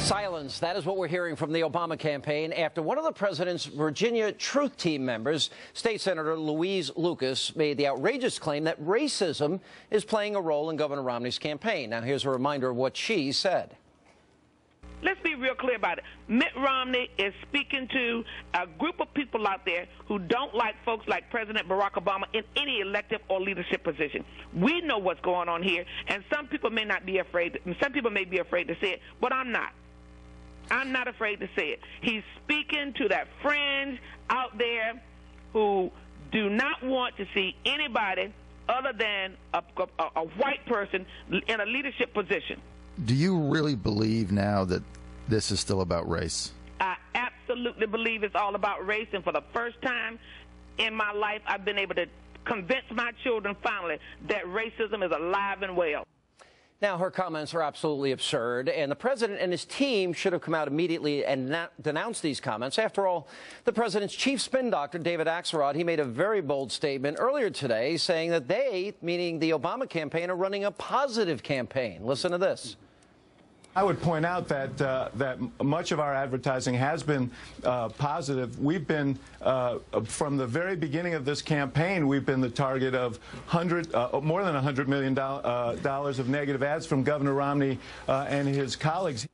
Silence. That is what we're hearing from the Obama campaign after one of the president's Virginia Truth Team members, State Senator Louise Lucas, made the outrageous claim that racism is playing a role in Governor Romney's campaign. Now, here's a reminder of what she said. Let's be real clear about it. Mitt Romney is speaking to a group of people out there who don't like folks like President Barack Obama in any elective or leadership position. We know what's going on here, and some people may not be afraid. Some people may be afraid to say it, but I'm not. I'm not afraid to say it. He's speaking to that fringe out there who do not want to see anybody other than a white person in a leadership position. Do you really believe now that this is still about race? I absolutely believe it's all about race, and for the first time in my life, I've been able to convince my children finally that racism is alive and well. Now, her comments are absolutely absurd, and the president and his team should have come out immediately and denounced these comments. After all, the president's chief spin doctor, David Axelrod, he made a very bold statement earlier today saying that they, meaning the Obama campaign, are running a positive campaign. Listen to this. I would point out that that much of our advertising has been positive. We've been, from the very beginning of this campaign, we've been the target of more than $100 million of negative ads from Governor Romney and his colleagues.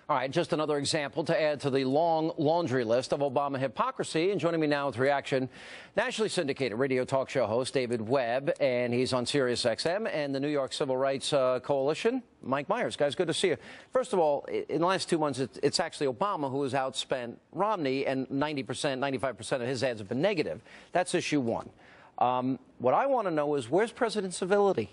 All right, just another example to add to the long laundry list of Obama hypocrisy. And joining me now with reaction, nationally syndicated radio talk show host David Webb, and he's on Sirius XM and the New York Civil Rights Coalition, Mike Myers. Guys, good to see you. First of all, in the last 2 months, it's actually Obama who has outspent Romney, and 90%, 95% of his ads have been negative. That's issue one. What I want to know is, where's President Civility?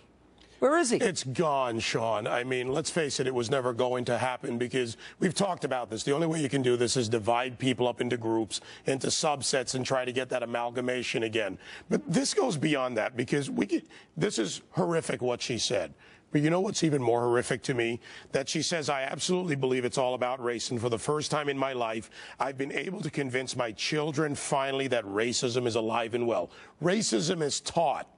Where is he? It's gone, Sean. I mean, let's face it, it was never going to happen because we've talked about this. The only way you can do this is divide people up into groups, into subsets, and try to get that amalgamation again. But this goes beyond that because this is horrific what she said. But you know what's even more horrific to me? That she says, I absolutely believe it's all about race. And for the first time in my life, I've been able to convince my children finally that racism is alive and well. Racism is taught.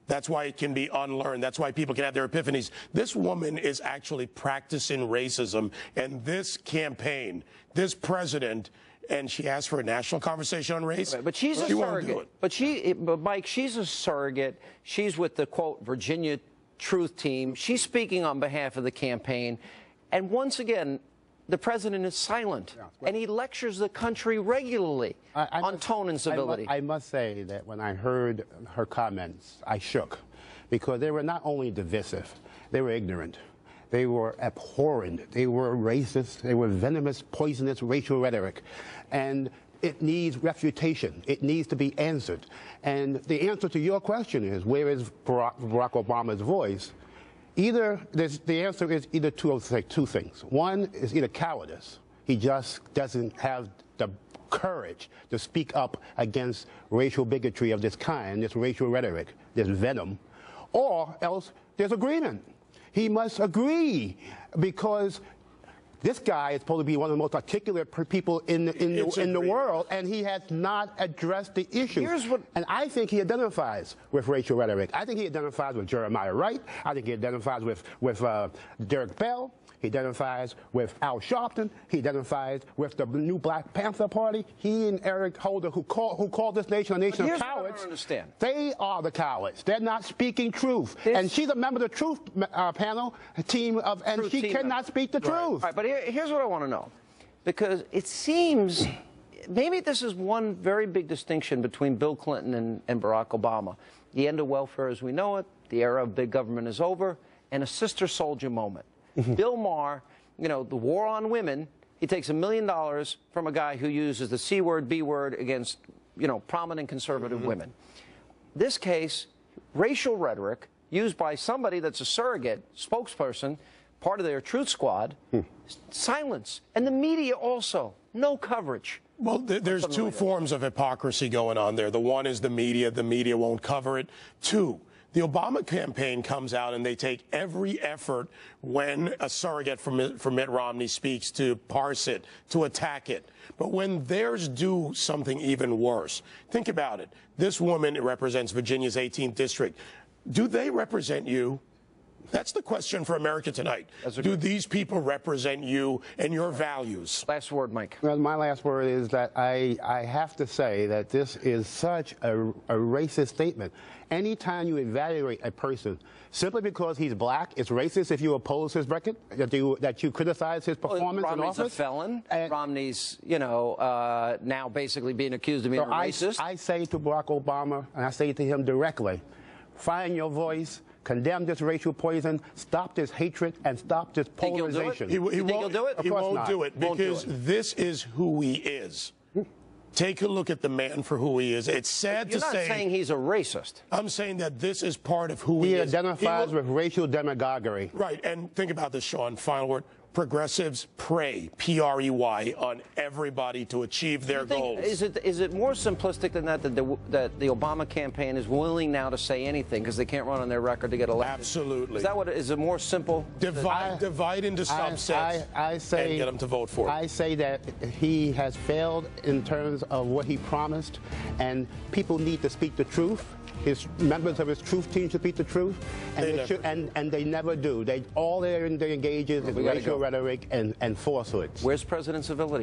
That's why it can be unlearned. That's why people can have their epiphanies. This woman is actually practicing racism. And this campaign, this president, and she asked for a national conversation on race. But she's a surrogate. But Mike, she's a surrogate. She's with the, quote, Virginia Truth Team. She's speaking on behalf of the campaign. And once again, the president is silent, and he lectures the country regularly on tone and civility. I must say that when I heard her comments, I shook, because they were not only divisive, they were ignorant. They were abhorrent. They were racist. They were venomous, poisonous racial rhetoric. And it needs refutation. It needs to be answered. And the answer to your question is, where is Barack Obama's voice? The answer is either two things. One is either cowardice. He just doesn't have the courage to speak up against racial bigotry of this kind, this racial rhetoric, this venom, or else there's agreement. He must agree, because this guy is supposed to be one of the most articulate people in the world, and he has not addressed the issue. And I think he identifies with racial rhetoric. I think he identifies with Jeremiah Wright. I think he identifies with Derek Bell. He identifies with Al Sharpton. He identifies with the new Black Panther Party. He and Eric Holder, who called this nation a nation of cowards. What I don't understand. They are the cowards. They're not speaking truth. And she's a member of the Truth panel team, and she cannot speak the truth. All right, but here's what I want to know, because it seems maybe this is one very big distinction between Bill Clinton and Barack Obama. The end of welfare as we know it, the era of big government is over, and a sister soldier moment. Bill Maher, you know, the war on women, he takes $1 million from a guy who uses the C word, B word against, you know, prominent conservative women. This case, racial rhetoric used by somebody that's a surrogate spokesperson, part of their truth squad, silence. And the media also, no coverage. Well, there's two forms of hypocrisy going on there. The one is the media won't cover it. Two, the Obama campaign comes out and they take every effort when a surrogate from Mitt Romney speaks to parse it, to attack it. But when theirs do something even worse, think about it. This woman represents Virginia's 18th district. Do they represent you? That's the question for America tonight. Do these people represent you and your values? Last word, Mike. Well, my last word is that I have to say that this is such a racist statement. Anytime you evaluate a person simply because he's black, it's racist if you oppose his record, that you criticize his performance in office. Romney's a felon. Romney's, now basically being accused of being a racist. I say to Barack Obama, and I say to him directly, find your voice, condemn this racial poison, stop this hatred, and stop this polarization. He won't do it? He won't do it because this is who he is. Take a look at the man for who he is. It's sad to say. You're not saying he's a racist. I'm saying that this is part of who he is. He identifies with racial demagoguery. Right, and think about this, Sean. Final word. Progressives prey, P-R-E-Y, on everybody to achieve their goals. Is it more simplistic than that the Obama campaign is willing now to say anything because they can't run on their record to get elected? Absolutely. Is that what is it more simple? Divide into subsets and get them to vote for it. I say that he has failed in terms of what he promised, and people need to speak the truth. His members of his truth team should speak the truth, and they never do. All they engage in is racial rhetoric and falsehoods. Where's President Civility?